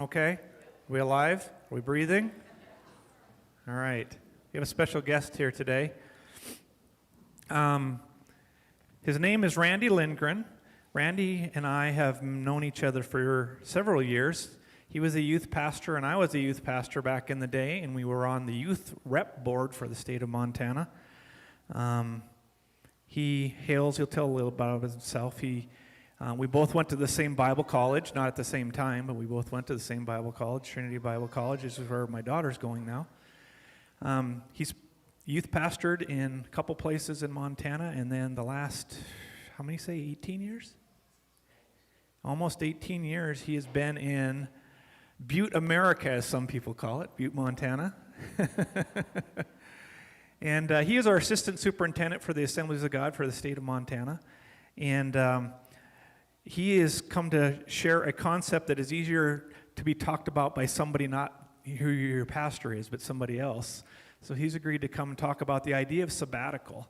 Okay. Are we alive? Are we breathing? All right. We have a special guest here today. His name is Randy Lindgren. Randy and I have known each other for several years. He was a youth pastor, and I was a youth pastor back in the day, and we were on the youth rep board for the state of Montana. He'll tell a little about himself. We both went to the same Bible college, not at the same time, but we both went to the same Bible college, Trinity Bible College. This is where my daughter's going now. He's youth pastored in a couple places in Montana, and then the last, 18 years? Almost 18 years he has been in Butte, America, as some people call it, Butte, Montana. And he is our assistant superintendent for the Assemblies of God for the state of Montana. And he has come to share a concept that is easier to be talked about by somebody not who your pastor is, but somebody else. So he's agreed to come and talk about the idea of sabbatical.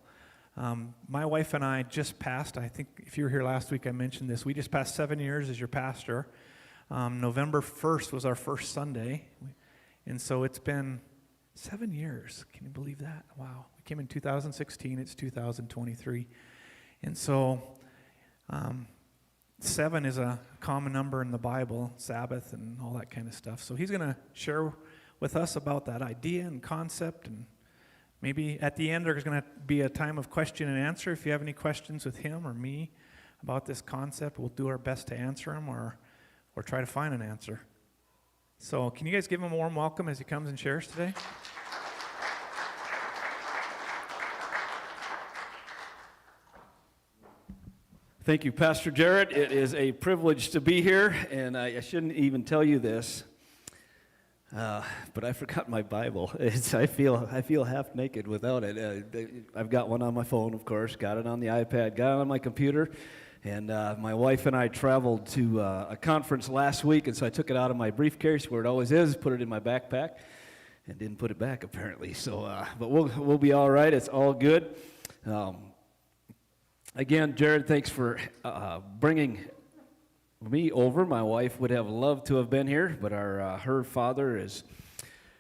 My wife and I just passed, I think if you were here last week I mentioned this, we just passed 7 years as your pastor. November 1st was our first Sunday. And so it's been 7 years. Can you believe that? Wow. We came in 2016, it's 2023. And so 7 is a common number in the Bible, Sabbath and all that kind of stuff. So he's going to share with us about that idea and concept, and maybe at the end there's going to be a time of question and answer. If you have any questions with him or me about this concept, we'll do our best to answer them or try to find an answer. So can you guys give him a warm welcome as he comes and shares today? Thank you, Pastor Jared. It is a privilege to be here, and I shouldn't even tell you this, but I forgot my Bible. I feel half naked without it. I've got one on my phone, of course, got it on the iPad, got it on my computer, and my wife and I traveled to a conference last week, and so I took it out of my briefcase where it always is, put it in my backpack, and didn't put it back apparently. So, but we'll be all right. It's all good. Again, Jared, thanks for bringing me over. My wife would have loved to have been here, but her father is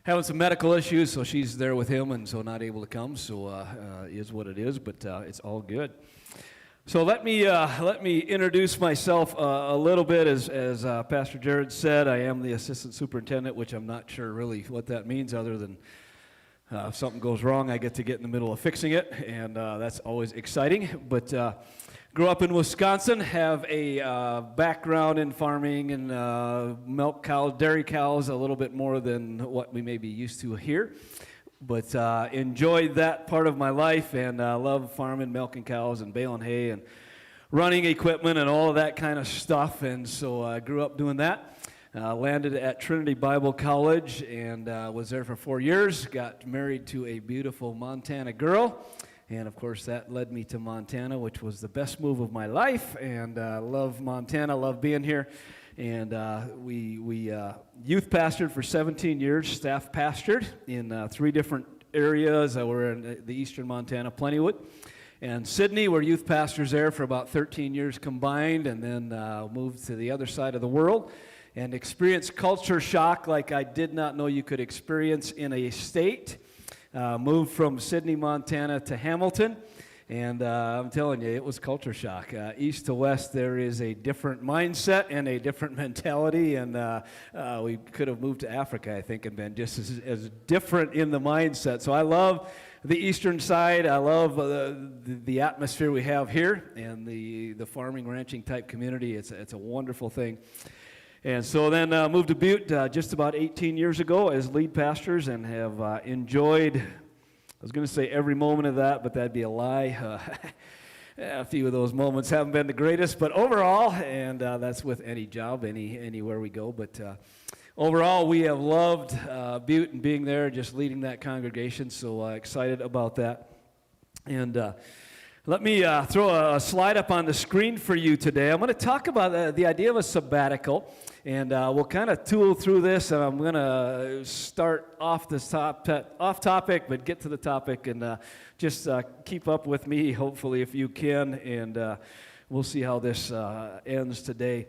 having some medical issues, so she's there with him, and so not able to come. So is what it is, but it's all good. So let me introduce myself a little bit. As Pastor Jared said, I am the assistant superintendent, which I'm not sure really what that means, other than if something goes wrong, I get to get in the middle of fixing it, and that's always exciting. But grew up in Wisconsin, have a background in farming and milk cows, dairy cows, a little bit more than what we may be used to here. But enjoyed that part of my life, and love farming, milking cows, and baling hay, and running equipment, and all of that kind of stuff. And so I grew up doing that. Landed at Trinity Bible College and was there for 4 years. Got married to a beautiful Montana girl. And, of course, that led me to Montana, which was the best move of my life. And love Montana, love being here. And we youth pastored for 17 years, staff pastored in 3 different areas. We're in the eastern Montana, Plentywood. And Sydney, we're youth pastors there for about 13 years combined, and then moved to the other side of the world and experienced culture shock like I did not know you could experience in a state. Moved from Sydney, Montana to Hamilton, and I'm telling you, it was culture shock. East to west, there is a different mindset and a different mentality, and we could have moved to Africa, I think, and been just as different in the mindset. So I love the eastern side. I love the atmosphere we have here, and the farming, ranching type community. It's a wonderful thing. And so then moved to Butte just about 18 years ago as lead pastors, and have enjoyed, I was going to say every moment of that, but that'd be a lie. A few of those moments haven't been the greatest, but overall, and that's with any job, anywhere we go, but overall we have loved Butte and being there, just leading that congregation, so excited about that. And let me throw a slide up on the screen for you today. I'm going to talk about the idea of a sabbatical, and we'll kind of tool through this, and I'm going to start off topic, but get to the topic, and just keep up with me, hopefully, if you can, and we'll see how this ends today.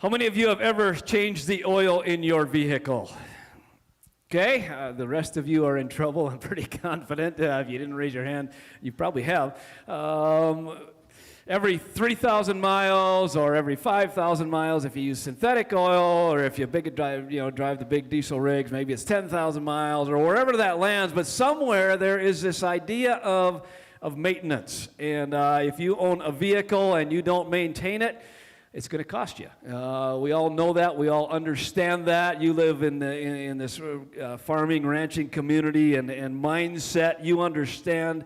How many of you have ever changed the oil in your vehicle? Okay, the rest of you are in trouble. I'm pretty confident. If you didn't raise your hand, you probably have. Every 3,000 miles or every 5,000 miles, if you use synthetic oil, or if you drive the big diesel rigs, maybe it's 10,000 miles or wherever that lands. But somewhere there is this idea of maintenance, and if you own a vehicle and you don't maintain it, it's going to cost you. We all know that. We all understand that. You live in this farming, ranching community and mindset. You understand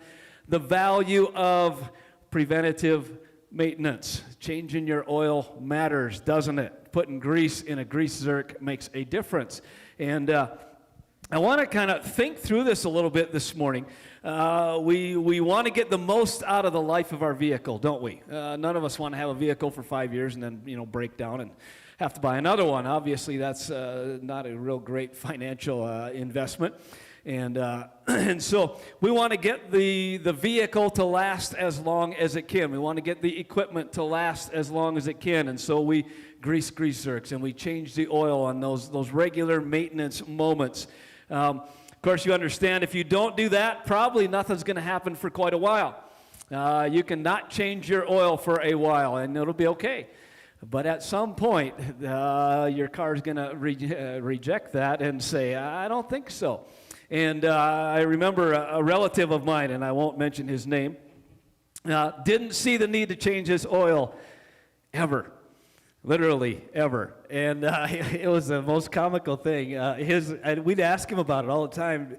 the value of preventative maintenance. Changing your oil matters, doesn't it? Putting grease in a grease zerk makes a difference. And I want to kind of think through this a little bit this morning. We want to get the most out of the life of our vehicle, don't we? None of us want to have a vehicle for 5 years and then break down and have to buy another one. Obviously, that's not a real great financial investment. And so we want to get the vehicle to last as long as it can. We want to get the equipment to last as long as it can. And so we grease zerks and we change the oil on those regular maintenance moments. Of course, you understand if you don't do that, probably nothing's going to happen for quite a while. You can not change your oil for a while, and it'll be okay. But at some point, your car's going to reject that and say, I don't think so. And I remember a relative of mine, and I won't mention his name, didn't see the need to change his oil ever. Literally, ever. And it was the most comical thing. We'd ask him about it all the time.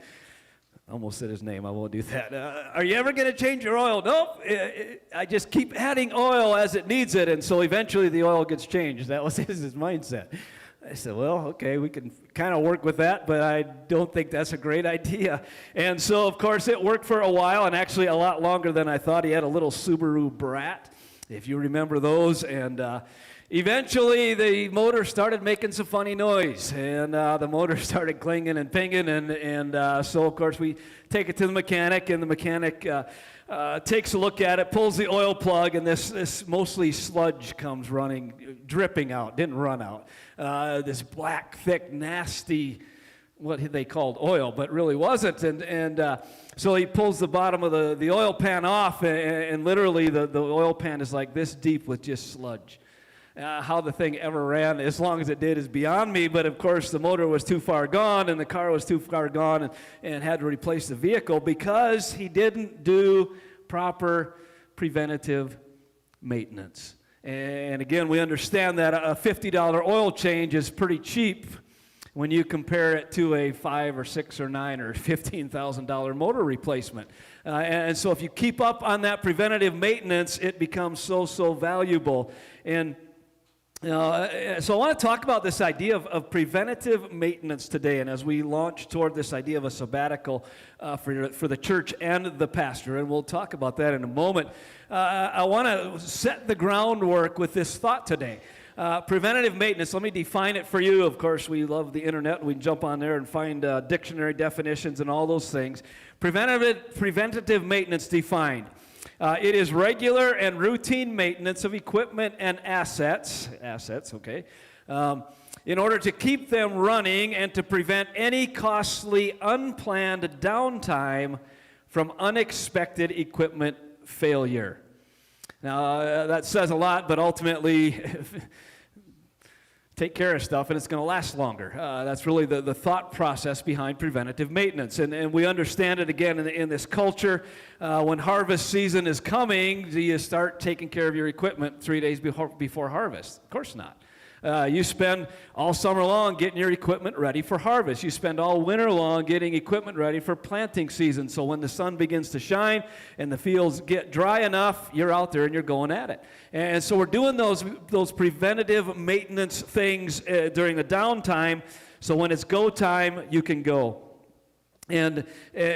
I almost said his name. I won't do that. Are you ever going to change your oil? Nope. I just keep adding oil as it needs it, and so eventually the oil gets changed. That was his mindset. I said, well, okay, we can kind of work with that, but I don't think that's a great idea. And so, of course, it worked for a while, and actually a lot longer than I thought. He had a little Subaru Brat, if you remember those, and eventually, the motor started making some funny noise, and the motor started clanging and pinging, and so, of course, we take it to the mechanic, and the mechanic takes a look at it, pulls the oil plug, and this mostly sludge comes dripping out, didn't run out. This black, thick, nasty, what they called oil, but really wasn't, and so he pulls the bottom of the oil pan off, and literally the oil pan is like this deep with just sludge. How the thing ever ran as long as it did is beyond me, but of course the motor was too far gone and the car was too far gone and had to replace the vehicle because he didn't do proper preventative maintenance. And again, we understand that a $50 oil change is pretty cheap when you compare it to a $5 or $6 or $9 or $15,000 motor replacement. And so if you keep up on that preventative maintenance, it becomes so valuable. And so I want to talk about this idea of preventative maintenance today, and as we launch toward this idea of a sabbatical for the church and the pastor, and we'll talk about that in a moment, I want to set the groundwork with this thought today. Preventative maintenance, let me define it for you. Of course, we love the internet. We can jump on there and find dictionary definitions and all those things. Preventative maintenance defined. It is regular and routine maintenance of equipment and assets, okay, in order to keep them running and to prevent any costly, unplanned downtime from unexpected equipment failure. Now, that says a lot, but ultimately, take care of stuff and it's going to last longer. That's really the thought process behind preventative maintenance. And we understand it again in this culture. When harvest season is coming, do you start taking care of your equipment 3 days before harvest? Of course not. You spend all summer long getting your equipment ready for harvest. You spend all winter long getting equipment ready for planting season. So when the sun begins to shine and the fields get dry enough, you're out there and you're going at it. And so we're doing those preventative maintenance things during the downtime. So when it's go time, you can go. And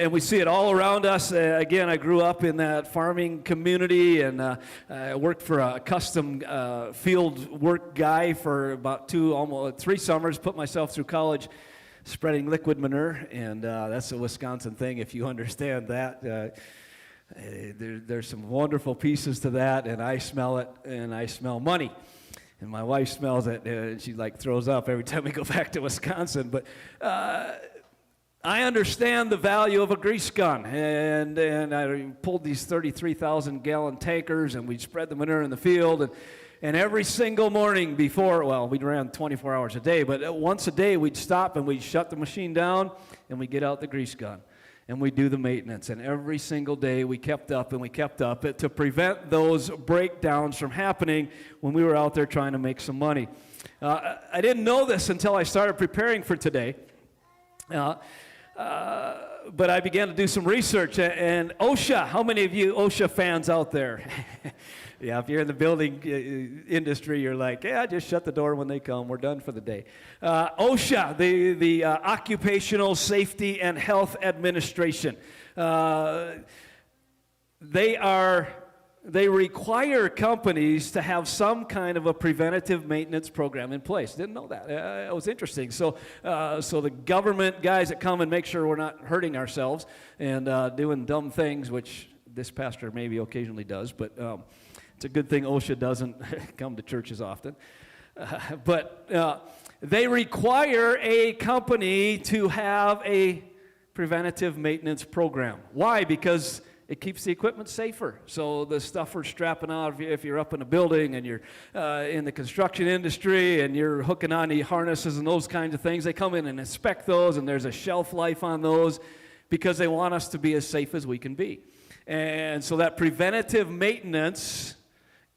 we see it all around us. Again, I grew up in that farming community, and I worked for a custom field work guy for about almost 3 summers, put myself through college spreading liquid manure, and that's a Wisconsin thing, if you understand that. There's some wonderful pieces to that, and I smell it, and I smell money. And my wife smells it, and she like throws up every time we go back to Wisconsin. But I understand the value of a grease gun, and I pulled these 33,000-gallon tankers, and we'd spread the manure in the field, and every single morning before, well, we ran 24 hours a day, but once a day we'd stop and we'd shut the machine down, and we'd get out the grease gun, and we'd do the maintenance, and every single day we kept up and we kept up to prevent those breakdowns from happening when we were out there trying to make some money. I didn't know this until I started preparing for today. But I began to do some research, and OSHA, how many of you OSHA fans out there? Yeah, if you're in the building industry, you're like, yeah, just shut the door when they come. We're done for the day. OSHA, the Occupational Safety and Health Administration, they require companies to have some kind of a preventative maintenance program in place. Didn't know that. It was interesting. So the government guys that come and make sure we're not hurting ourselves and doing dumb things, which this pastor maybe occasionally does, but it's a good thing OSHA doesn't come to churches often. But they require a company to have a preventative maintenance program. Why? Because it keeps the equipment safer. So the stuff we're strapping on, if you're up in a building and you're in the construction industry and you're hooking on the harnesses and those kinds of things, they come in and inspect those, and there's a shelf life on those because they want us to be as safe as we can be. And so that preventative maintenance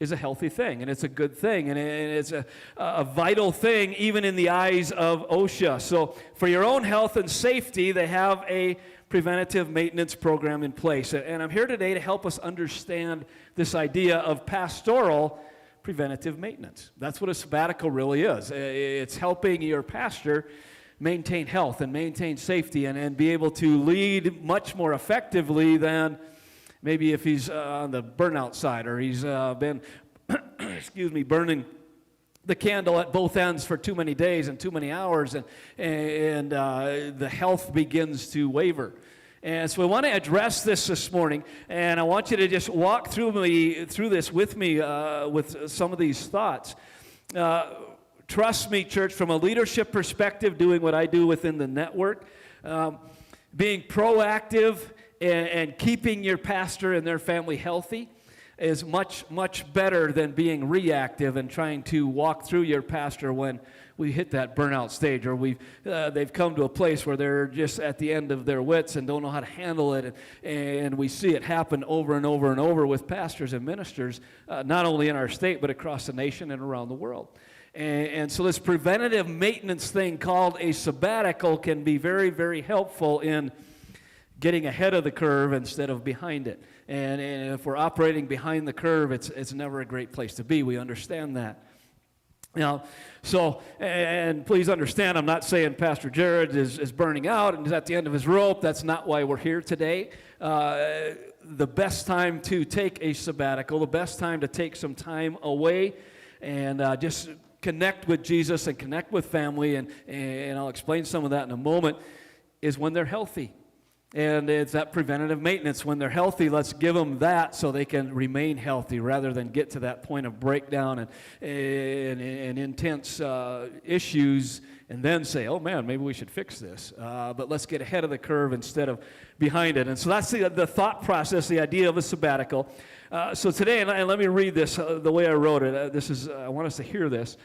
is a healthy thing, and it's a good thing, and it's a vital thing even in the eyes of OSHA. So for your own health and safety, they have a preventative maintenance program in place. And I'm here today to help us understand this idea of pastoral preventative maintenance. That's what a sabbatical really is. It's helping your pastor maintain health and maintain safety and be able to lead much more effectively than maybe if he's on the burnout side, or he's been, burning the candle at both ends for too many days and too many hours, and the health begins to waver. And so I want to address this morning, and I want you to just walk through this with me with some of these thoughts. Trust me, church, from a leadership perspective, doing what I do within the network, being proactive and keeping your pastor and their family healthy is much, much better than being reactive and trying to walk through your pastor when we hit that burnout stage, or they've come to a place where they're just at the end of their wits and don't know how to handle it. And we see it happen over and over and over with pastors and ministers, not only in our state, but across the nation and around the world. And so this preventative maintenance thing called a sabbatical can be very, very helpful in getting ahead of the curve instead of behind it. And if we're operating behind the curve, it's never a great place to be. We understand that. Now, so, and please understand, I'm not saying Pastor Jared is burning out and is at the end of his rope. That's not why we're here today. The best time to take a sabbatical, the best time to take some time away and just connect with Jesus and connect with family, and I'll explain some of that in a moment, is when they're healthy. And it's that preventative maintenance. When they're healthy, let's give them that so they can remain healthy rather than get to that point of breakdown and intense issues and then say, oh man, maybe we should fix this. But let's get ahead of the curve instead of behind it. And so that's the thought process, the idea of a sabbatical. So today, and let me read this the way I wrote it. I want us to hear this.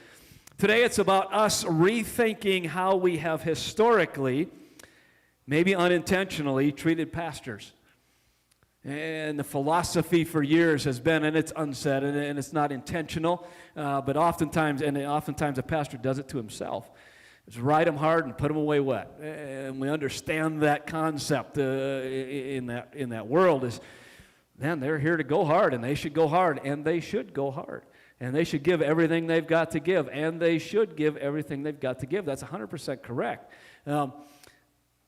Today it's about us rethinking how we have historically, maybe unintentionally, treated pastors. And the philosophy for years has been, and it's unsaid, and it's not intentional, but oftentimes a pastor does it to himself. It's ride them hard and put them away wet. And we understand that concept in that world is, man, they're here to go hard, and they should go hard, and they should go hard. And they should give everything they've got to give, and they should give everything they've got to give. That's 100% correct.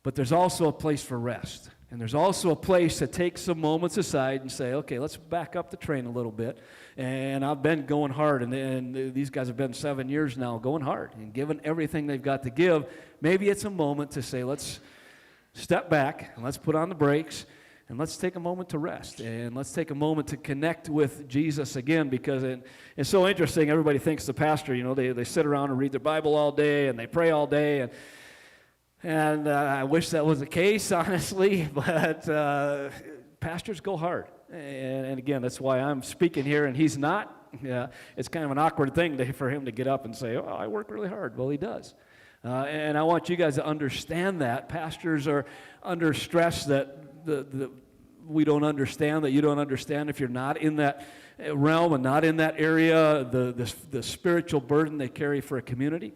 But there's also a place for rest. And there's also a place to take some moments aside and say, okay, let's back up the train a little bit. And I've been going hard, and these guys have been 7 years now going hard and giving everything they've got to give. Maybe it's a moment to say, let's step back and let's put on the brakes. and let's take a moment to rest, and let's take a moment to connect with Jesus again, because it's so interesting. Everybody thinks the pastor, they sit around and read their Bible all day, and they pray all day, and I wish that was the case, honestly, but pastors go hard. And again, that's why I'm speaking here, and he's not. It's kind of an awkward thing for him to get up and say, oh, I work really hard. Well, he does. And I want you guys to understand that. Pastors are under stress that we don't understand, that you don't understand if you're not in that realm and not in that area, the spiritual burden they carry for a community,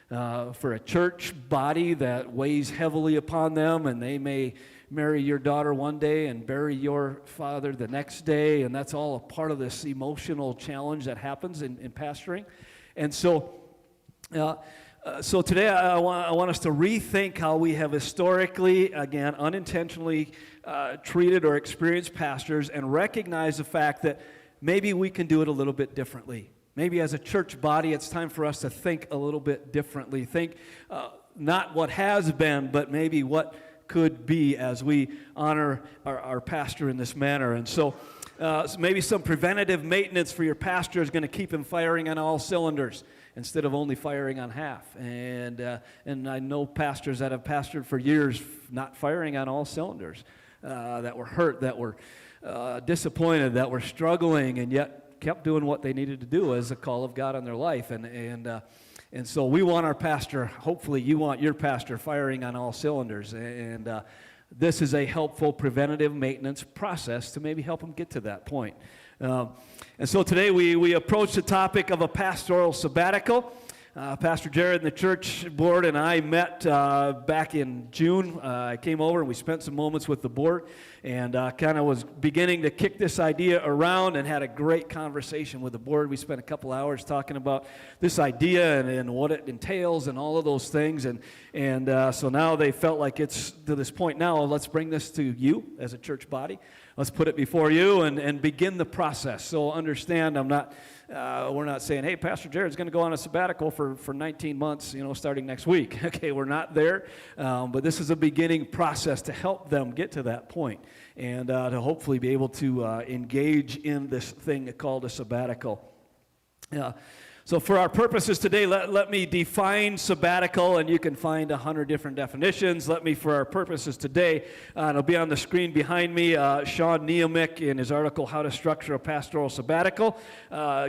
for a church body that weighs heavily upon them, and they may marry your daughter one day and bury your father the next day, and that's all a part of this emotional challenge that happens in pastoring. And so today I want us to rethink how we have historically, again, unintentionally treated or experienced pastors, and recognize the fact that maybe we can do it a little bit differently. Maybe as a church body, it's time for us to think a little bit differently. Think not what has been, but maybe what could be, as we honor our pastor in this manner. And so maybe some preventative maintenance for your pastor is going to keep him firing on all cylinders instead of only firing on half. And I know pastors that have pastored for years not firing on all cylinders, that were hurt, that were disappointed, that were struggling, and yet kept doing what they needed to do as a call of God on their life. And so we want our pastor, hopefully you want your pastor firing on all cylinders. And this is a helpful preventative maintenance process to maybe help them get to that point. And so today we approach the topic of a pastoral sabbatical. Pastor Jared and the church board and I met back in June. I came over and we spent some moments with the board, and kind of was beginning to kick this idea around, and had a great conversation with the board. We spent a couple hours talking about this idea and what it entails and all of those things. And so now they felt like it's to this point now, let's bring this to you as a church body. Let's put it before you and begin the process. So understand, we're not saying, hey, Pastor Jared's going to go on a sabbatical for 19 months, starting next week. Okay, we're not there. But this is a beginning process to help them get to that point, and to hopefully be able to engage in this thing called a sabbatical. So for our purposes today, let me define sabbatical, and you can find 100 different definitions. Let me, for our purposes today, and it'll be on the screen behind me, Sean Neomick, in his article, How to Structure a Pastoral Sabbatical,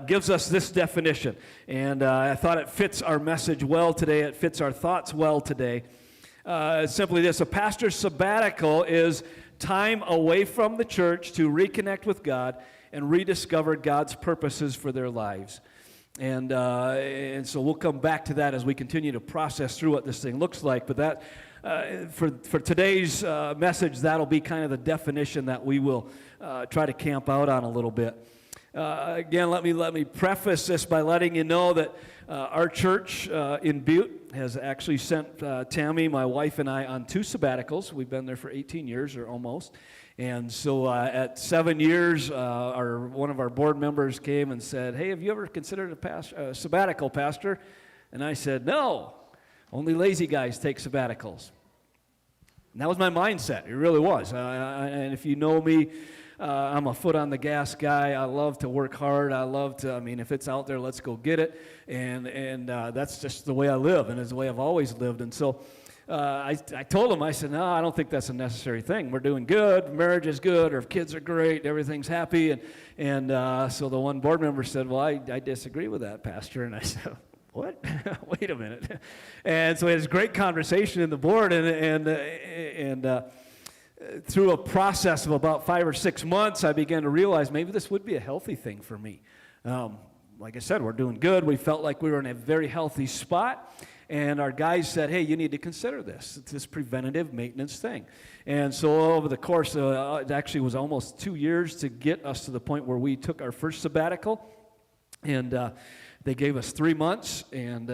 gives us this definition. And I thought it fits our message well today. It fits our thoughts well today. It's simply this: a pastor's sabbatical is time away from the church to reconnect with God and rediscover God's purposes for their lives. And so we'll come back to that as we continue to process through what this thing looks like. But that, for today's message, that'll be kind of the definition that we will try to camp out on a little bit. Again, let me preface this by letting you know that our church in Butte has actually sent Tammy, my wife, and I on 2 sabbaticals. We've been there for 18 years or almost. And so at 7 years, one of our board members came and said, hey, have you ever considered a sabbatical, Pastor? And I said, no, only lazy guys take sabbaticals. And that was my mindset. It really was. And if you know me, I'm a foot on the gas guy. I love to work hard. I love to, if it's out there, let's go get it. And that's just the way I live, and it's the way I've always lived. And so I told him, I said, no, I don't think that's a necessary thing. We're doing good, marriage is good, our kids are great, everything's happy. And so the one board member said, well, I disagree with that, Pastor. And I said, what? Wait a minute. And so we had this great conversation in the board, and through a process of about 5 or 6 months, I began to realize maybe this would be a healthy thing for me. Like I said, we're doing good. We felt like we were in a very healthy spot. And our guys said, hey, you need to consider this. It's this preventative maintenance thing. And so over the course, it actually was almost 2 years to get us to the point where we took our first sabbatical. And they gave us 3 months, and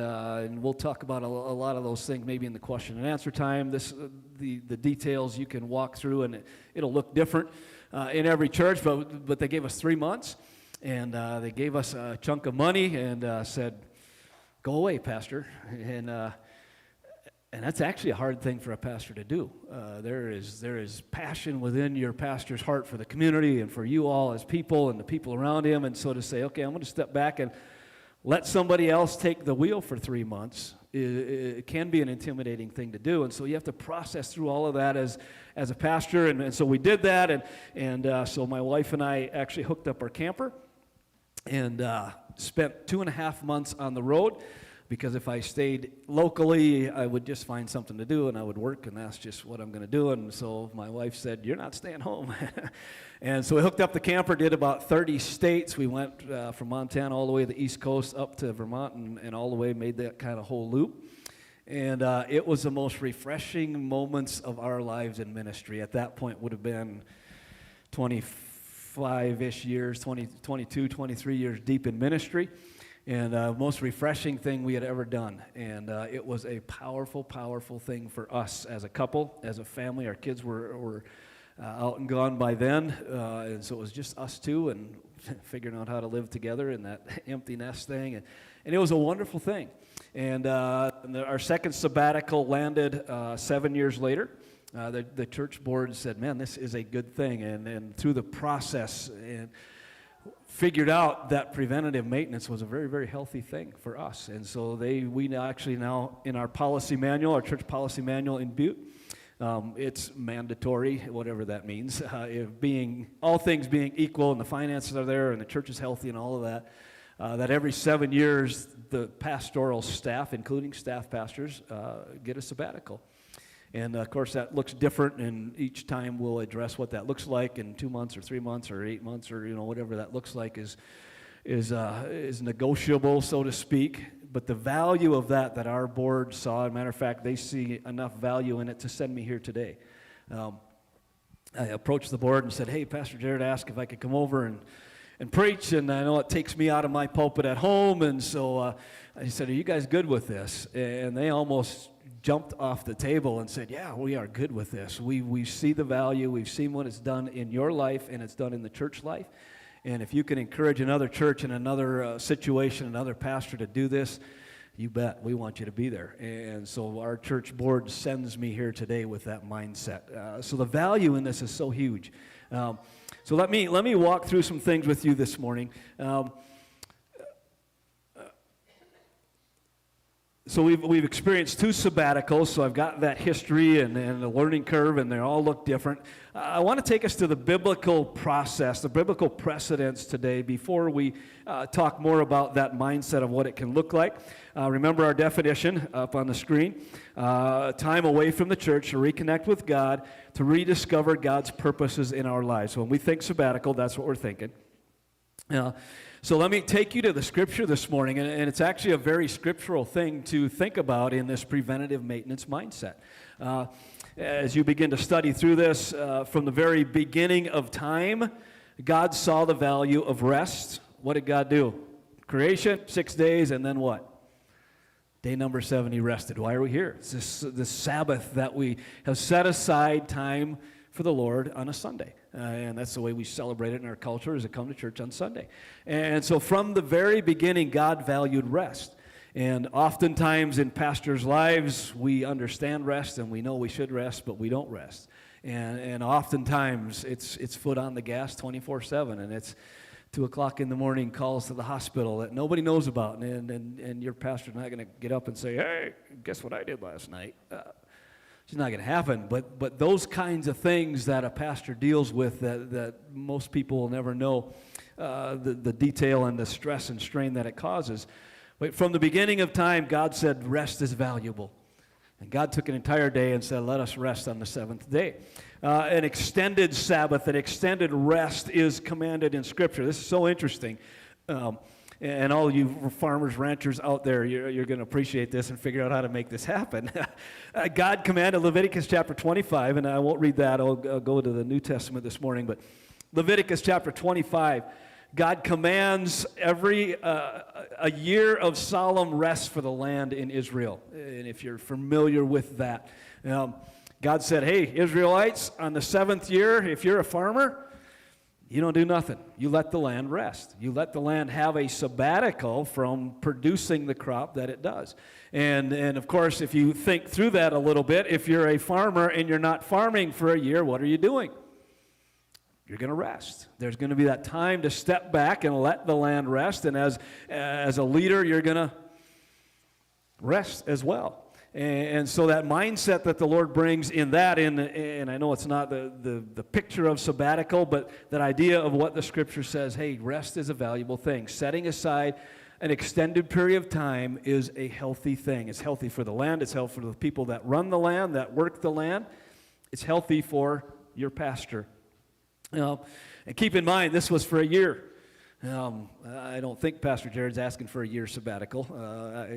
we'll talk about a lot of those things maybe in the question and answer time. The details you can walk through, and it'll look different in every church, but they gave us 3 months, and they gave us a chunk of money and said, go away, Pastor. And And that's actually a hard thing for a pastor to do. There is passion within your pastor's heart for the community and for you all as people and the people around him. And so to say, okay, I'm going to step back and let somebody else take the wheel for 3 months, it can be an intimidating thing to do. And so you have to process through all of that as a pastor. And so we did that. And so my wife and I actually hooked up our camper and spent 2.5 months on the road. Because if I stayed locally, I would just find something to do, and I would work, and that's just what I'm going to do. And so my wife said, you're not staying home. And so we hooked up the camper, did about 30 states. We went from Montana all the way to the East Coast up to Vermont and all the way, made that kind of whole loop. And it was the most refreshing moments of our lives in ministry. At that point would have been 25-ish years, 22, 23 years deep in ministry. And most refreshing thing we had ever done. And it was a powerful, powerful thing for us as a couple, as a family. Our kids were out and gone by then. And so it was just us two and figuring out how to live together in that empty nest thing. And it was a wonderful thing. And our second sabbatical landed 7 years later. The church board said, man, this is a good thing. And through the process, and figured out that preventative maintenance was a very, very healthy thing for us. And so we actually now, in our policy manual, our church policy manual in Butte, it's mandatory, whatever that means, all things being equal and the finances are there and the church is healthy and all of that, that every 7 years the pastoral staff, including staff pastors, get a sabbatical. And, of course, that looks different, and each time we'll address what that looks like in 2 months or 3 months or 8 months or, whatever that looks like is negotiable, so to speak. But the value of that our board saw, as a matter of fact, they see enough value in it to send me here today. I approached the board and said, hey, Pastor Jared asked if I could come over and preach, and I know it takes me out of my pulpit at home, and so I said, are you guys good with this? And they almost jumped off the table and said, yeah, we are good with this. We see the value. We've seen what it's done in your life and it's done in the church life. And if you can encourage another church in another situation, another pastor to do this, you bet. We want you to be there. And so our church board sends me here today with that mindset. So the value in this is so huge. So let me walk through some things with you this morning. So we've experienced 2 sabbaticals, so I've got that history and the learning curve, and they all look different. I want to take us to the biblical process, the biblical precedents today before we talk more about that mindset of what it can look like. Remember our definition up on the screen. Time away from the church to reconnect with God, to rediscover God's purposes in our lives. So when we think sabbatical, that's what we're thinking. So let me take you to the scripture this morning, and it's actually a very scriptural thing to think about in this preventative maintenance mindset. As you begin to study through this, from the very beginning of time, God saw the value of rest. What did God do? Creation, 6 days, and then what? Day number 7, he rested. Why are we here? It's this Sabbath that we have set aside time for the Lord on a Sunday. And that's the way we celebrate it in our culture, is to come to church on Sunday. And so from the very beginning, God valued rest. And oftentimes in pastors' lives, we understand rest and we know we should rest, but we don't rest. And oftentimes it's foot on the gas 24/7, and it's 2 o'clock in the morning calls to the hospital that nobody knows about, and your pastor's not going to get up and say, hey, guess what I did last night? It's not going to happen, but those kinds of things that a pastor deals with that most people will never know the detail and the stress and strain that it causes. But from the beginning of time, God said rest is valuable. And God took an entire day and said, let us rest on the 7th day. An extended Sabbath, an extended rest is commanded in Scripture. This is so interesting. And all you farmers, ranchers out there, you're going to appreciate this and figure out how to make this happen. God commanded Leviticus chapter 25, and I won't read that. I'll go to the New Testament this morning. But Leviticus chapter 25, God commands a year of solemn rest for the land in Israel. And if you're familiar with that, God said, hey, Israelites, on the 7th year, if you're a farmer, you don't do nothing. You let the land rest. You let the land have a sabbatical from producing the crop that it does. And of course, if you think through that a little bit, if you're a farmer and you're not farming for a year, what are you doing? You're going to rest. There's going to be that time to step back and let the land rest. And as a leader, you're going to rest as well. And so that mindset that the Lord brings in that, and I know it's not the picture of sabbatical, but that idea of what the Scripture says, hey, rest is a valuable thing. Setting aside an extended period of time is a healthy thing. It's healthy for the land. It's healthy for the people that run the land, that work the land. It's healthy for your pastor. And keep in mind, this was for a year. I don't think Pastor Jared's asking for a year sabbatical.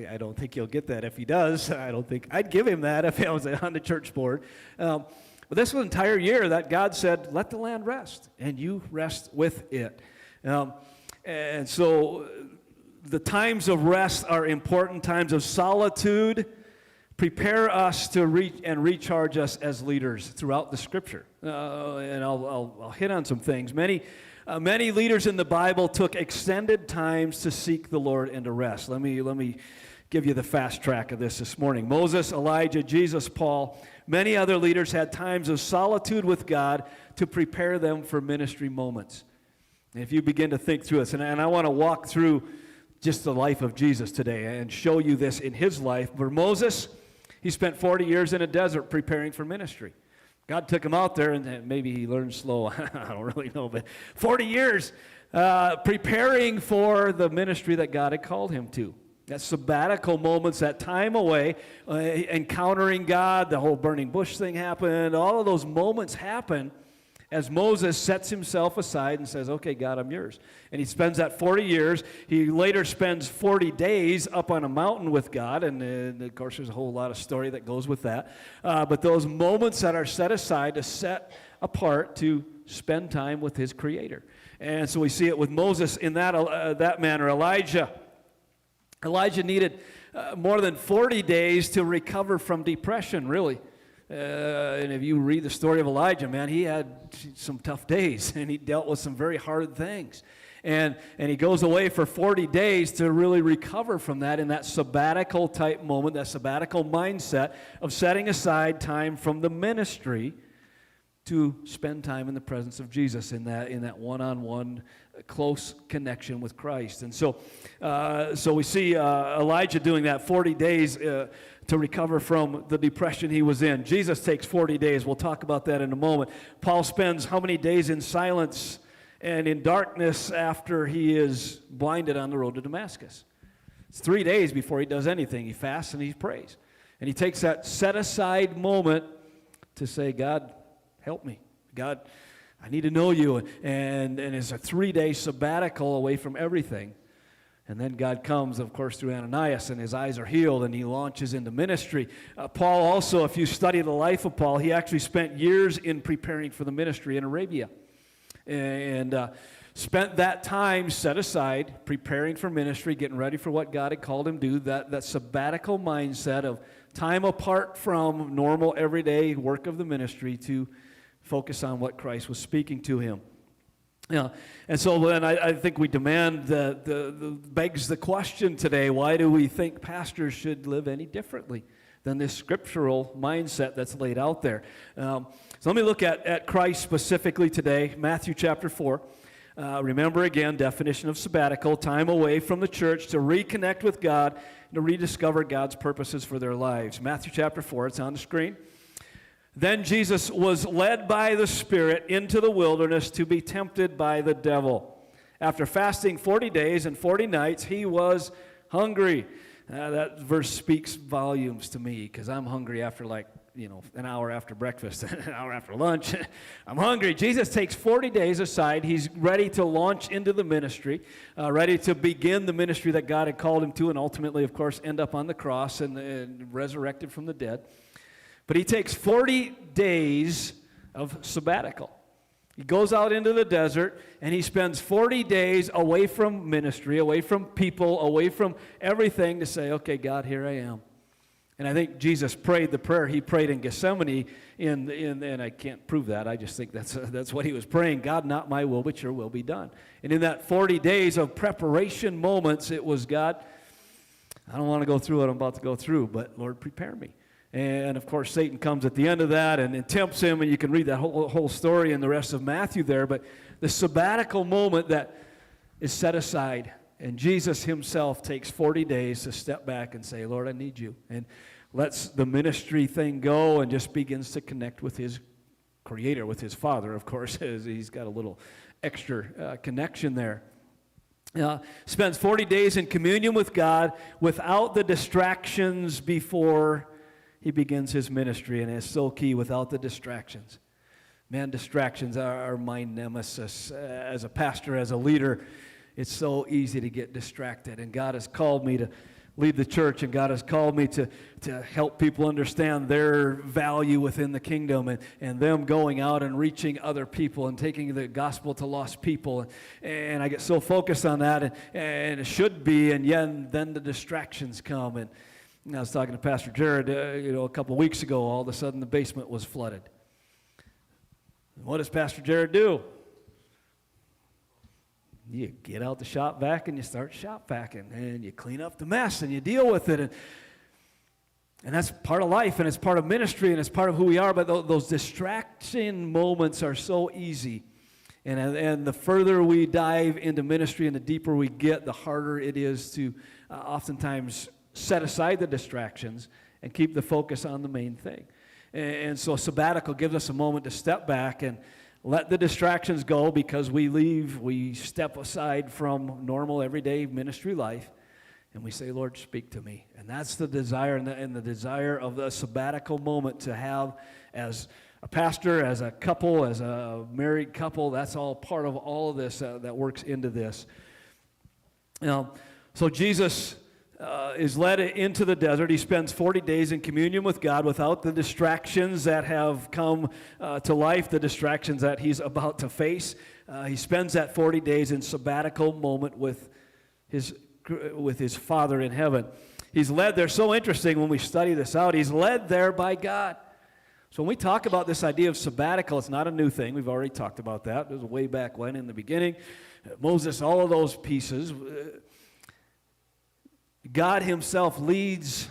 I don't think he'll get that. If he does, I don't think I'd give him that if I was on the church board. But this was an entire year that God said, let the land rest, and you rest with it. And so the times of rest are important. Times of solitude prepare us to reach and recharge us as leaders throughout the Scripture. And I'll hit on some things. Many leaders in the Bible took extended times to seek the Lord and to rest. Let me give you the fast track of this morning. Moses, Elijah, Jesus, Paul, many other leaders had times of solitude with God to prepare them for ministry moments. And if you begin to think through this, and I want to walk through just the life of Jesus today and show you this in his life. For Moses, he spent 40 years in a desert preparing for ministry. God took him out there, and maybe he learned slow. I don't really know, but 40 years preparing for the ministry that God had called him to. That sabbatical moments, that time away, encountering God, the whole burning bush thing happened. All of those moments happen as Moses sets himself aside and says, okay, God, I'm yours. And he spends that 40 years. He later spends 40 days up on a mountain with God, and of course there's a whole lot of story that goes with that. But those moments that are set aside to set apart to spend time with his Creator. And so we see it with Moses in that manner. Elijah needed more than 40 days to recover from depression, really. And if you read the story of Elijah, man, he had some tough days, and he dealt with some very hard things. And he goes away for 40 days to really recover from that in that sabbatical type moment, that sabbatical mindset of setting aside time from the ministry to spend time in the presence of Jesus in that one-on-one close connection with Christ. And so we see Elijah doing that 40 days to recover from the depression he was in. Jesus takes 40 days. We'll talk about that in a moment. Paul spends how many days in silence and in darkness after he is blinded on the road to Damascus? It's 3 days before he does anything. He fasts and he prays. And he takes that set-aside moment to say, God, help me. God, I need to know you. And it's a 3-day sabbatical away from everything. And then God comes, of course, through Ananias, and his eyes are healed, and he launches into ministry. Paul also, if you study the life of Paul, he actually spent years in preparing for the ministry in Arabia. And spent that time set aside, preparing for ministry, getting ready for what God had called him to do, that sabbatical mindset of time apart from normal, everyday work of the ministry to focus on what Christ was speaking to him. Yeah, and so then I think we demand begs the question today, why do we think pastors should live any differently than this scriptural mindset that's laid out there? So let me look at Christ specifically today, Matthew chapter 4. Remember again, definition of sabbatical, time away from the church to reconnect with God and to rediscover God's purposes for their lives. Matthew chapter 4, it's on the screen. Then Jesus was led by the Spirit into the wilderness to be tempted by the devil. After fasting 40 days and 40 nights, he was hungry. That verse speaks volumes to me because I'm hungry after an hour after breakfast, an hour after lunch. I'm hungry. Jesus takes 40 days aside. He's ready to launch into the ministry, ready to begin the ministry that God had called him to, and ultimately, of course, end up on the cross and resurrected from the dead. But he takes 40 days of sabbatical. He goes out into the desert, and he spends 40 days away from ministry, away from people, away from everything to say, okay, God, here I am. And I think Jesus prayed the prayer he prayed in Gethsemane, and I can't prove that. I just think that's what he was praying. God, not my will, but your will be done. And in that 40 days of preparation moments, it was, God, I don't want to go through what I'm about to go through, but Lord, prepare me. And of course, Satan comes at the end of that and tempts him, and you can read that whole story in the rest of Matthew there. But the sabbatical moment that is set aside, and Jesus himself takes 40 days to step back and say, Lord, I need you. And lets the ministry thing go and just begins to connect with his Creator, with his Father, of course. He's got a little extra connection there. Spends 40 days in communion with God without the distractions before he begins his ministry. And it's so key, without the distractions. Man, distractions are my nemesis. As a pastor, as a leader, it's so easy to get distracted. And God has called me to lead the church, and God has called me to help people understand their value within the kingdom, and them going out and reaching other people and taking the gospel to lost people. And I get so focused on that, and it should be, and then the distractions come. And I was talking to Pastor Jared a couple of weeks ago. All of a sudden, the basement was flooded. What does Pastor Jared do? You get out the shop vac and you start shop vacuuming, and you clean up the mess and you deal with it. And that's part of life, and it's part of ministry, and it's part of who we are. But those distraction moments are so easy. And the further we dive into ministry and the deeper we get, the harder it is to oftentimes set aside the distractions and keep the focus on the main thing. And so sabbatical gives us a moment to step back and let the distractions go, because we step aside from normal everyday ministry life, and we say, Lord, speak to me. And that's the desire, and the desire of the sabbatical moment to have as a pastor, as a couple, as a married couple. That's all part of all of this that works into this. So Jesus is led into the desert. He spends 40 days in communion with God without the distractions that have come to life, the distractions that he's about to face. He spends that 40 days in sabbatical moment with his Father in heaven. He's led there. So interesting when we study this out. He's led there by God. So when we talk about this idea of sabbatical, it's not a new thing. We've already talked about that. It was way back when in the beginning. Moses, all of those pieces. God himself leads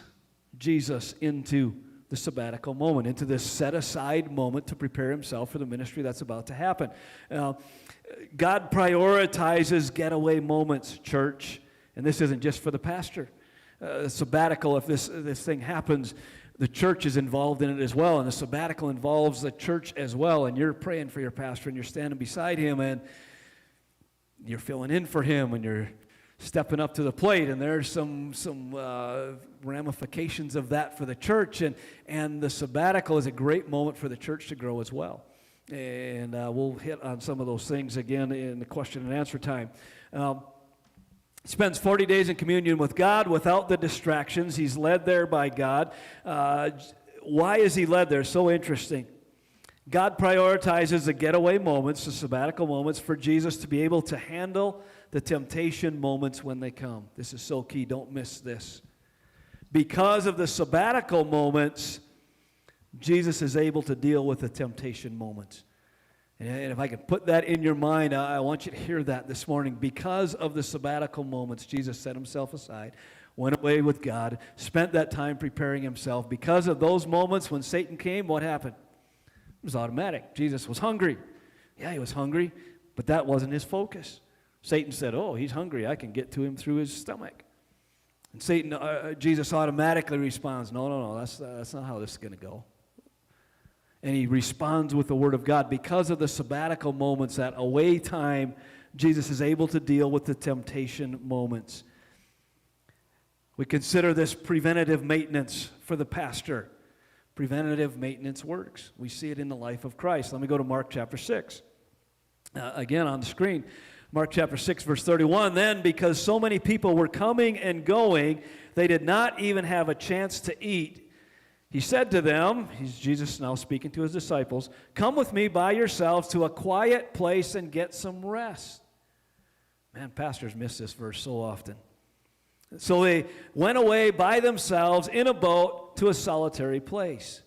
Jesus into the sabbatical moment, into this set-aside moment to prepare himself for the ministry that's about to happen. God prioritizes getaway moments, church, and this isn't just for the pastor. Sabbatical, if this thing happens, the church is involved in it as well, and the sabbatical involves the church as well, and you're praying for your pastor, and you're standing beside him, and you're filling in for him, and you're stepping up to the plate, and there's some ramifications of that for the church, and the sabbatical is a great moment for the church to grow as well. And we'll hit on some of those things again in the question and answer time. Spends 40 days in communion with God without the distractions. He's led there by God. Why is he led there? So interesting. God prioritizes the getaway moments, the sabbatical moments, for Jesus to be able to handle the temptation moments when they come. This is so key. Don't miss this. Because of the sabbatical moments, Jesus is able to deal with the temptation moments. And if I can put that in your mind, I want you to hear that this morning. Because of the sabbatical moments, Jesus set himself aside, went away with God, spent that time preparing himself. Because of those moments when Satan came, what happened? It was automatic. Jesus was hungry. Yeah, he was hungry, but that wasn't his focus. Satan said, oh, he's hungry. I can get to him through his stomach. And Jesus automatically responds, no, that's not how this is going to go. And he responds with the word of God. Because of the sabbatical moments, that away time, Jesus is able to deal with the temptation moments. We consider this preventative maintenance for the pastor. Preventative maintenance works. We see it in the life of Christ. Let me go to Mark chapter 6. Again on the screen. Mark chapter 6, verse 31, then because so many people were coming and going, they did not even have a chance to eat. He said to them, Jesus now speaking to his disciples, come with me by yourselves to a quiet place and get some rest. Man, pastors miss this verse so often. So they went away by themselves in a boat to a solitary place.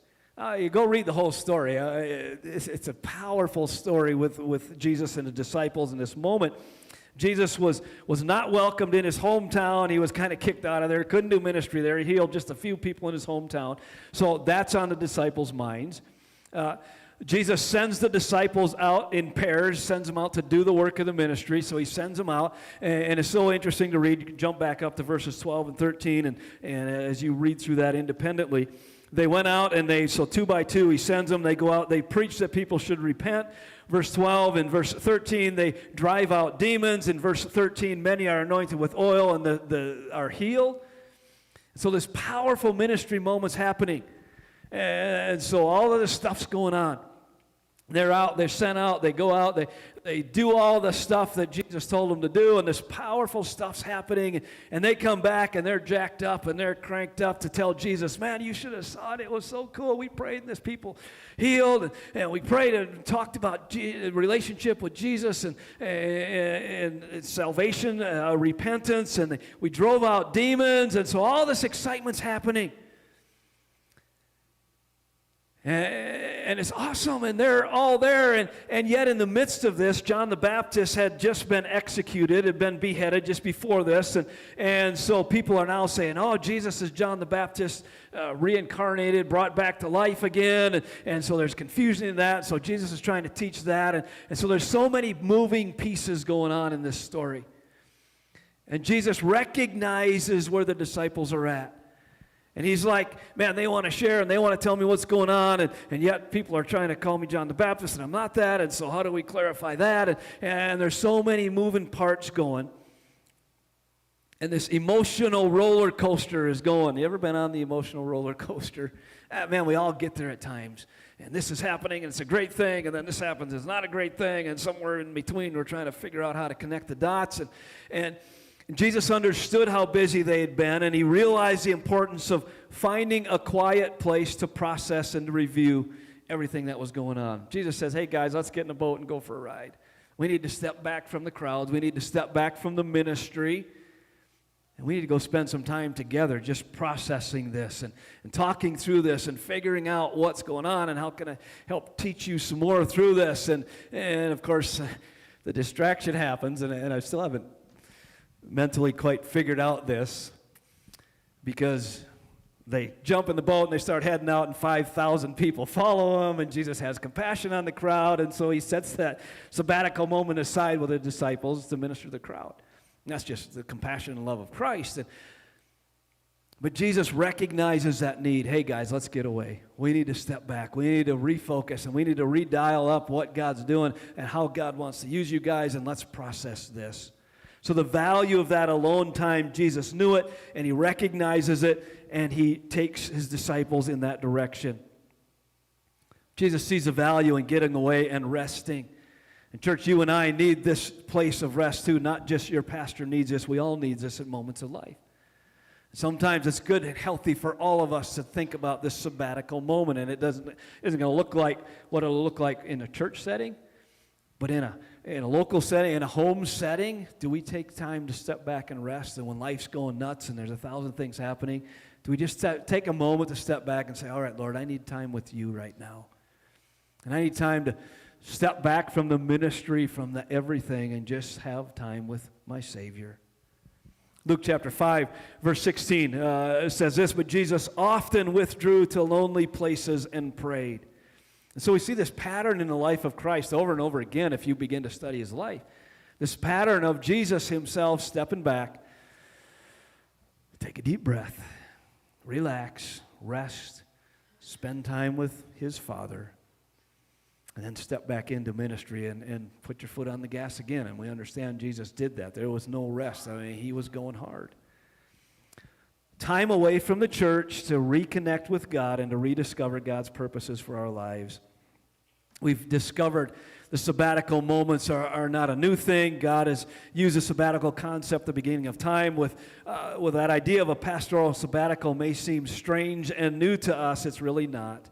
You go read the whole story. It's a powerful story with Jesus and the disciples in this moment. Jesus was not welcomed in his hometown. He was kind of kicked out of there. Couldn't do ministry there. He healed just a few people in his hometown. So that's on the disciples' minds. Jesus sends the disciples out in pairs, sends them out to do the work of the ministry. So he sends them out. And it's so interesting to read. You can jump back up to verses 12 and 13. And as you read through that independently, they went out and so 2 by 2, he sends them. They go out. They preach that people should repent. Verse 12 and verse 13, they drive out demons. In verse 13, many are anointed with oil and are healed. So this powerful ministry moment's happening. And so all of this stuff's going on. They're out, they're sent out, they go out, they do all the stuff that Jesus told them to do, and this powerful stuff's happening, and they come back, and they're jacked up, and they're cranked up to tell Jesus, man, you should have saw it, it was so cool, we prayed, and this people healed, and we prayed and talked about relationship with Jesus, and salvation, repentance, and we drove out demons, and so all this excitement's happening. And it's awesome, and they're all there, and yet in the midst of this, John the Baptist had just been executed, had been beheaded just before this, and so people are now saying, oh, Jesus is John the Baptist reincarnated, brought back to life again, and so there's confusion in that, so Jesus is trying to teach that, and so there's so many moving pieces going on in this story. And Jesus recognizes where the disciples are at. And he's like, man, they want to share and they want to tell me what's going on, and yet people are trying to call me John the Baptist, and I'm not that, and so how do we clarify that? And there's so many moving parts going. And this emotional roller coaster is going. You ever been on the emotional roller coaster? Man, we all get there at times. And this is happening, and it's a great thing, and then this happens, it's not a great thing, and somewhere in between we're trying to figure out how to connect the dots. And Jesus understood how busy they had been, and he realized the importance of finding a quiet place to process and to review everything that was going on. Jesus says, hey guys, let's get in a boat and go for a ride. We need to step back from the crowds. We need to step back from the ministry. And we need to go spend some time together just processing this and talking through this and figuring out what's going on and how can I help teach you some more through this. And of course, the distraction happens, and I still haven't mentally quite figured out this, because they jump in the boat and they start heading out, and 5,000 people follow them, and Jesus has compassion on the crowd, and so he sets that sabbatical moment aside with the disciples to minister to the crowd. And that's just the compassion and love of Christ. But Jesus recognizes that need. Hey guys, let's get away. We need to step back. We need to refocus, and we need to redial up what God's doing and how God wants to use you guys, and let's process this. So the value of that alone time, Jesus knew it, and he recognizes it, and he takes his disciples in that direction. Jesus sees the value in getting away and resting. And church, you and I need this place of rest too. Not just your pastor needs this. We all need this at moments of life. Sometimes it's good and healthy for all of us to think about this sabbatical moment, and it isn't going to look like what it'll look like in a church setting, but in a local setting, in a home setting. Do we take time to step back and rest? And when life's going nuts and there's 1,000 things happening, do we just take a moment to step back and say, all right, Lord, I need time with you right now. And I need time to step back from the ministry, from the everything, and just have time with my Savior. Luke chapter 5, verse 16 says this, but Jesus often withdrew to lonely places and prayed. And so we see this pattern in the life of Christ over and over again if you begin to study his life. This pattern of Jesus himself stepping back, take a deep breath, relax, rest, spend time with his Father, and then step back into ministry and put your foot on the gas again. And we understand Jesus did that. There was no rest. I mean, he was going hard. Time away from the church to reconnect with God and to rediscover God's purposes for our lives. We've discovered the sabbatical moments are not a new thing. God has used the sabbatical concept at the beginning of time. With that idea of a pastoral sabbatical may seem strange and new to us. It's really not.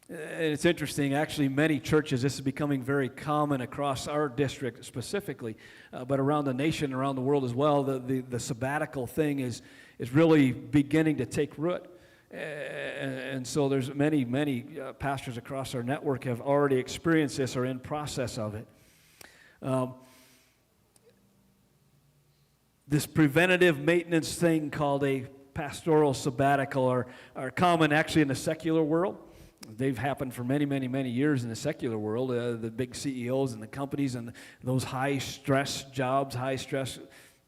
And it's interesting, actually, many churches, this is becoming very common across our district specifically, but around the nation, around the world as well. The sabbatical thing is really beginning to take root. And so there's many pastors across our network have already experienced this or in process of it. This preventative maintenance thing called a pastoral sabbatical are common actually in the secular world. They've happened for many years in the secular world. The big CEOs and the companies and those high-stress jobs, high-stress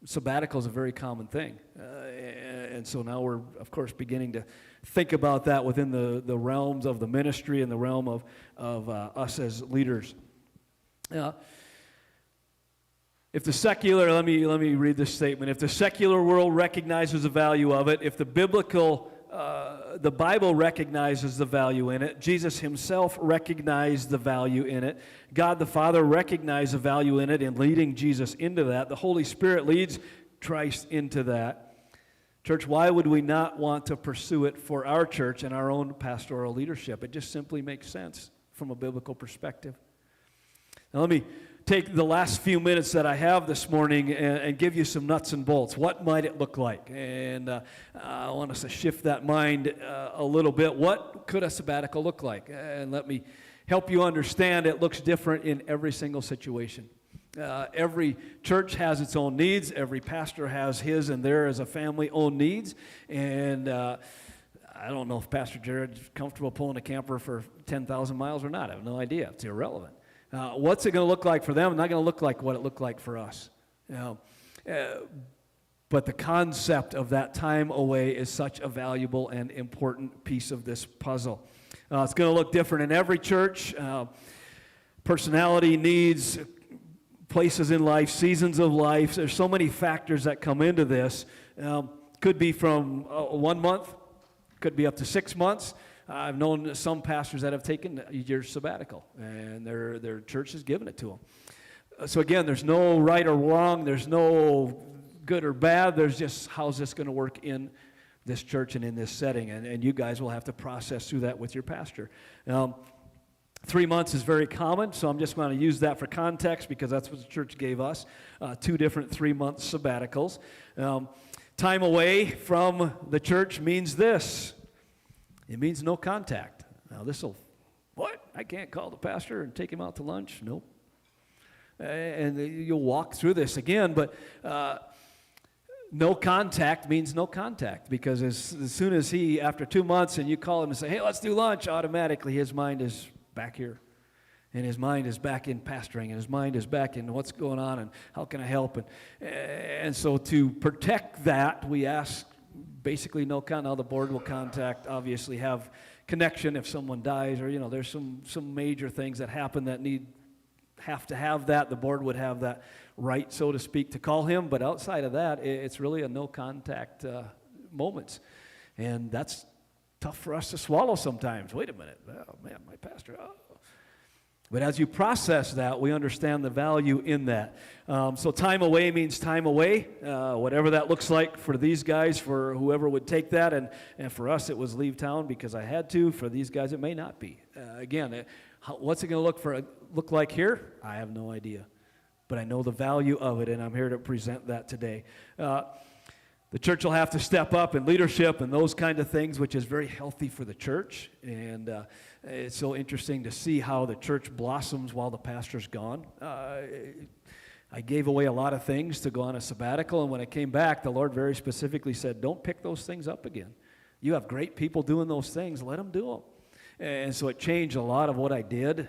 sabbatical is a very common thing. And so now we're, of course, beginning to think about that within the realms of the ministry and the realm of us as leaders. If the secular, let me read this statement. If the secular world recognizes the value of it, if the Bible recognizes the value in it, Jesus himself recognized the value in it, God the Father recognized the value in it in leading Jesus into that, the Holy Spirit leads Christ into that. Church, why would we not want to pursue it for our church and our own pastoral leadership? It just simply makes sense from a biblical perspective. Now let me take the last few minutes that I have this morning and give you some nuts and bolts. What might it look like? And I want us to shift that mind a little bit. What could a sabbatical look like? And let me help you understand it looks different in every single situation. Every church has its own needs. Every pastor has his and their as a family own needs. And I don't know if Pastor Jared's comfortable pulling a camper for 10,000 miles or not. I have no idea. It's irrelevant. What's it going to look like for them? Not going to look like what it looked like for us. But the concept of that time away is such a valuable and important piece of this puzzle. It's going to look different in every church. Personality, needs, places in life, seasons of life. There's so many factors that come into this. Could be from 1 month, could be up to 6 months. I've known some pastors that have taken a year's sabbatical, and their church has given it to them. So again, there's no right or wrong. There's no good or bad. There's just how's this going to work in this church and in this setting, and you guys will have to process through that with your pastor. 3 months is very common, so I'm just going to use that for context because that's what the church gave us, 2 different 3-month sabbaticals. Time away from the church means this. It means no contact. Now what? I can't call the pastor and take him out to lunch? Nope. And you'll walk through this again, but no contact means no contact because as soon as after 2 months, and you call him and say, hey, let's do lunch, automatically his mind is back here. And his mind is back in pastoring, and his mind is back in what's going on and how can I help? And so to protect that, we ask basically no contact. Now the board will contact, obviously have connection if someone dies or, there's some major things that happen that have to have that. The board would have that right, so to speak, to call him. But outside of that, it's really a no contact moments. And that's tough for us to swallow sometimes. Wait a minute. Oh, man, my pastor. Oh. But as you process that, we understand the value in that. So time away means time away, whatever that looks like for these guys, for whoever would take that. And for us, it was leave town because I had to. For these guys, it may not be. Again, what's it going to look like here? I have no idea. But I know the value of it, and I'm here to present that today. The church will have to step up in leadership and those kind of things, which is very healthy for the church. And it's so interesting to see how the church blossoms while the pastor's gone. I gave away a lot of things to go on a sabbatical, and when I came back, the Lord very specifically said, don't pick those things up again. You have great people doing those things. Let them do them. And so it changed a lot of what I did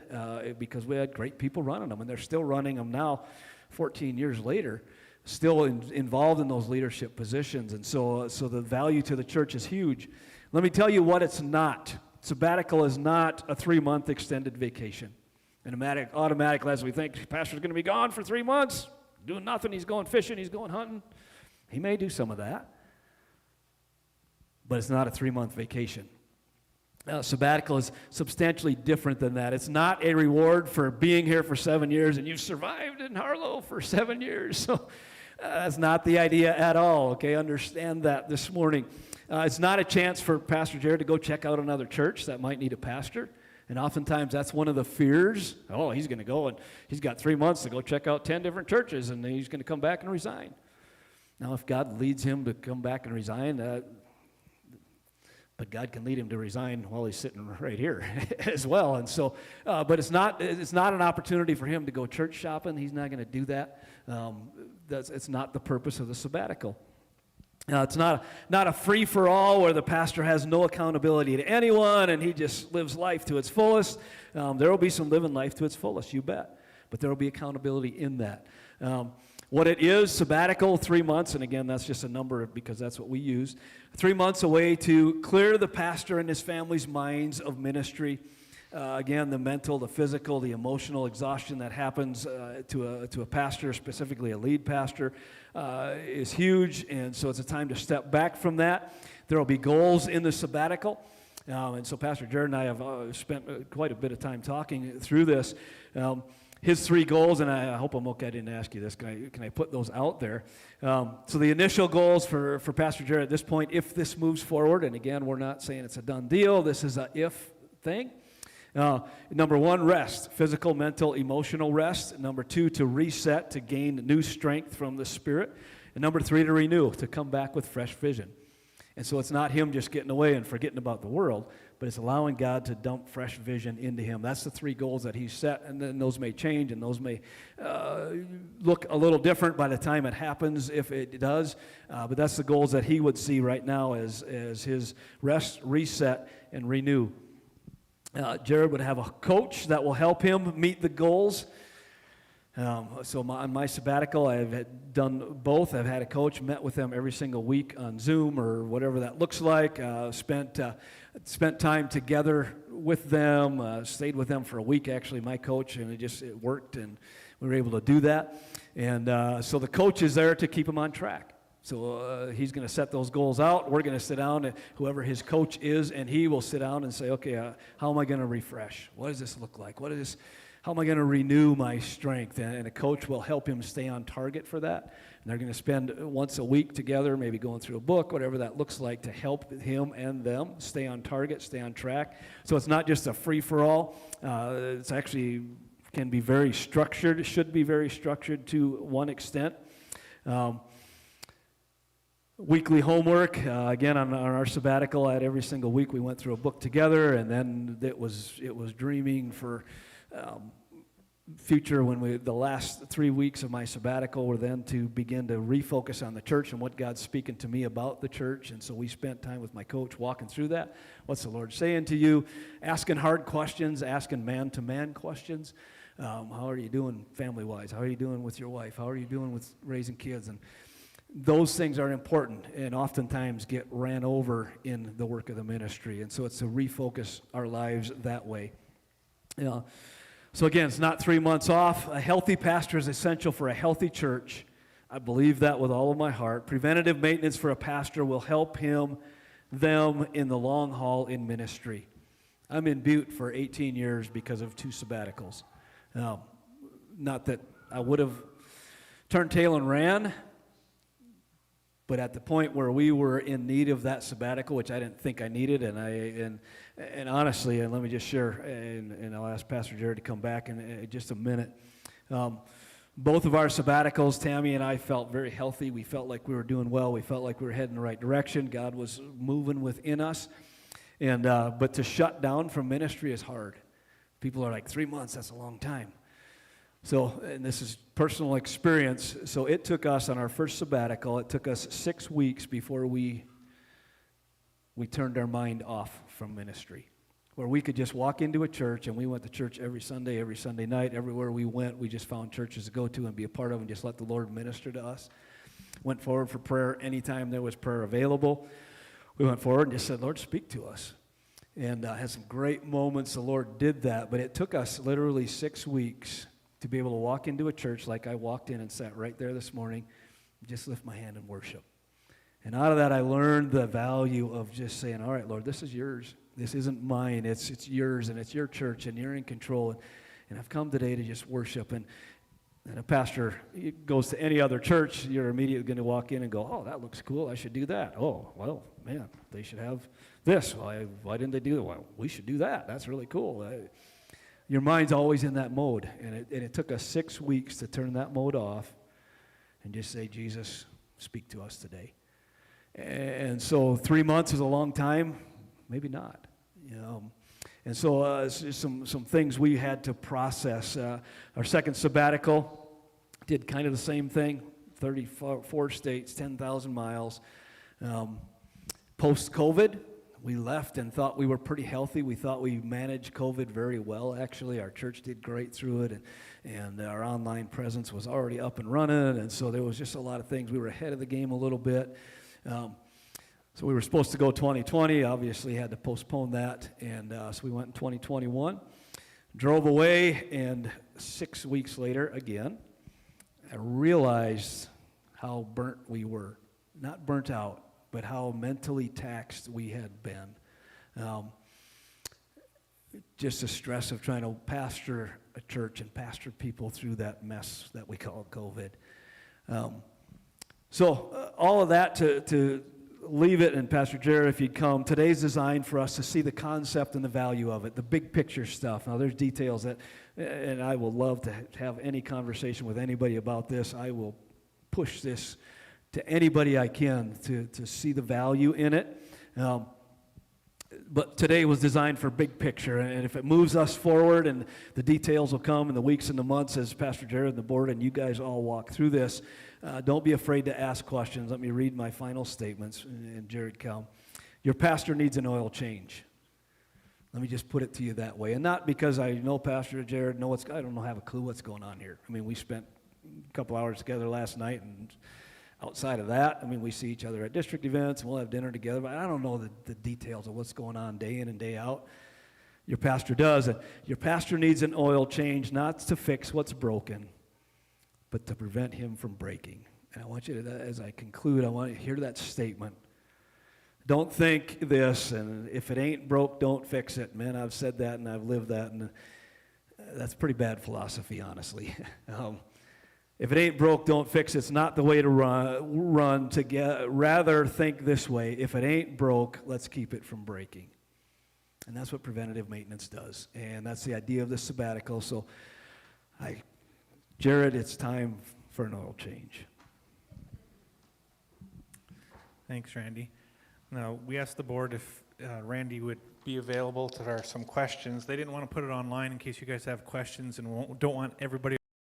because we had great people running them, and they're still running them now 14 years later. Still involved in those leadership positions. And so the value to the church is huge. Let me tell you what it's not. Sabbatical is not a 3-month extended vacation. And automatically, as we think, the pastor's going to be gone for 3 months, doing nothing, he's going fishing, he's going hunting. He may do some of that. But it's not a 3-month vacation. Sabbatical is substantially different than that. It's not a reward for being here for 7 years, and you've survived in Harlow for 7 years. So that's not the idea at all, okay? Understand that this morning. It's not a chance for Pastor Jared to go check out another church that might need a pastor. And oftentimes that's one of the fears. Oh, he's going to go and he's got 3 months to go check out 10 different churches, and then he's going to come back and resign. Now, if God leads him to come back and resign, but God can lead him to resign while he's sitting right here as well. And so, but it's not an opportunity for him to go church shopping. He's not going to do that. It's not the purpose of the sabbatical. It's not a free-for-all where the pastor has no accountability to anyone and he just lives life to its fullest. There will be some living life to its fullest, you bet. But there will be accountability in that. What it is, sabbatical, 3 months, and again, that's just a number because that's what we use. 3 months away to clear the pastor and his family's minds of ministry. Again, the mental, the physical, the emotional exhaustion that happens to a pastor, specifically a lead pastor, is huge, and so it's a time to step back from that. There will be goals in the sabbatical, and so Pastor Jared and I have spent quite a bit of time talking through this. His 3 goals, and I hope I'm okay, I didn't ask you this, can I put those out there? So the initial goals for Pastor Jared at this point, if this moves forward, and again, we're not saying it's a done deal, this is a if thing. Number 1, rest, physical, mental, emotional rest. Number 2, to reset, to gain new strength from the Spirit. And number 3, to renew, to come back with fresh vision. And so it's not him just getting away and forgetting about the world, but it's allowing God to dump fresh vision into him. That's the 3 goals that he's set, and then those may change, and those may look a little different by the time it happens, if it does. But that's the goals that he would see right now as his rest, reset, and renew. Jared would have a coach that will help him meet the goals. On my sabbatical, I've done both. I've had a coach, met with them every single week on Zoom or whatever that looks like. Spent time together with them. Stayed with them for a week, actually, my coach, and it worked, and we were able to do that. And so the coach is there to keep him on track. So he's going to set those goals out. We're going to sit down, and whoever his coach is, and he will sit down and say, okay, how am I going to refresh? What does this look like? How am I going to renew my strength? And a coach will help him stay on target for that. And they're going to spend once a week together, maybe going through a book, whatever that looks like, to help him and them stay on target, stay on track. So it's not just a free-for-all. It's actually can be very structured. It should be very structured to one extent. Weekly homework, again, on our sabbatical, I had every single week we went through a book together, and then it was dreaming for future when the last 3 weeks of my sabbatical were then to begin to refocus on the church and what God's speaking to me about the church. And so we spent time with my coach walking through that. What's the Lord saying to you? Asking hard questions, asking man-to-man questions. How are you doing family-wise? How are you doing with your wife? How are you doing with raising kids? And those things are important and oftentimes get ran over in the work of the ministry. And so it's to refocus our lives that way. So again, it's not 3 months off. A healthy pastor is essential for a healthy church. I believe that with all of my heart. Preventative maintenance for a pastor will help them in the long haul in ministry. I'm in Butte for 18 years because of 2 sabbaticals. Not that I would have turned tail and ran, but at the point where we were in need of that sabbatical, which I didn't think I needed, and honestly, and let me just share, and I'll ask Pastor Jared to come back in just a minute. Both of our sabbaticals, Tammy and I felt very healthy. We felt like we were doing well. We felt like we were heading in the right direction. God was moving within us, but to shut down from ministry is hard. People are like, 3 months, that's a long time. So, and this is personal experience, so it took us on our first sabbatical, it took us 6 weeks before we turned our mind off from ministry, where we could just walk into a church, and we went to church every Sunday night, everywhere we went, we just found churches to go to and be a part of and just let the Lord minister to us. Went forward for prayer anytime there was prayer available. We went forward and just said, Lord, speak to us. And had some great moments, the Lord did that, but it took us literally 6 weeks to be able to walk into a church like I walked in and sat right there this morning, just lift my hand and worship. And out of that, I learned the value of just saying, all right, Lord, this is yours. This isn't mine. It's yours, and it's your church, and you're in control. And I've come today to just worship. And a pastor goes to any other church, you're immediately going to walk in and go, oh, that looks cool. I should do that. Oh, well, man, they should have this. Why didn't they do it? Well, we should do that. That's really cool. Your mind's always in that mode, and it took us 6 weeks to turn that mode off and just say, Jesus, speak to us today. And so 3 months is a long time, maybe not. And so it's just some things we had to process. Our second sabbatical did kind of the same thing, 34 states, 10,000 miles. Post-COVID, we left and thought we were pretty healthy. We thought we managed COVID very well, actually. Our church did great through it, and our online presence was already up and running, and so there was just a lot of things. We were ahead of the game a little bit. So we were supposed to go 2020, obviously had to postpone that, and so we went in 2021, drove away, and 6 weeks later, again, I realized how burnt we were. Not burnt out, but how mentally taxed we had been. Just the stress of trying to pastor a church and pastor people through that mess that we call COVID. So all of that to leave it, and Pastor Jared, if you'd come, today's designed for us to see the concept and the value of it, the big picture stuff. Now there's details that, and I will love to have any conversation with anybody about this. I will push this to anybody I can to see the value in it. But today was designed for big picture, and if it moves us forward, and the details will come in the weeks and the months as Pastor Jared and the board and you guys all walk through this, don't be afraid to ask questions. Let me read my final statements, and Jared come. Your pastor needs an oil change. Let me just put it to you that way, and not because I know Pastor Jared, I don't have a clue what's going on here. I mean, we spent a couple hours together last night, and outside of that, I mean, we see each other at district events, and we'll have dinner together, but I don't know the details of what's going on day in and day out. Your pastor does, and your pastor needs an oil change, not to fix what's broken, but to prevent him from breaking. And I want you to, as I conclude, I want you to hear that statement. Don't think this, and if it ain't broke, don't fix it. Man, I've said that, and I've lived that, and that's pretty bad philosophy, honestly. If it ain't broke, don't fix it. It's not the way to run to get. Rather, think this way. If it ain't broke, let's keep it from breaking. And that's what preventative maintenance does. And that's the idea of this sabbatical. So, Jared, it's time for an oil change. Thanks, Randy. Now, we asked the board if Randy would be available to some questions. They didn't want to put it online in case you guys have questions and don't want everybody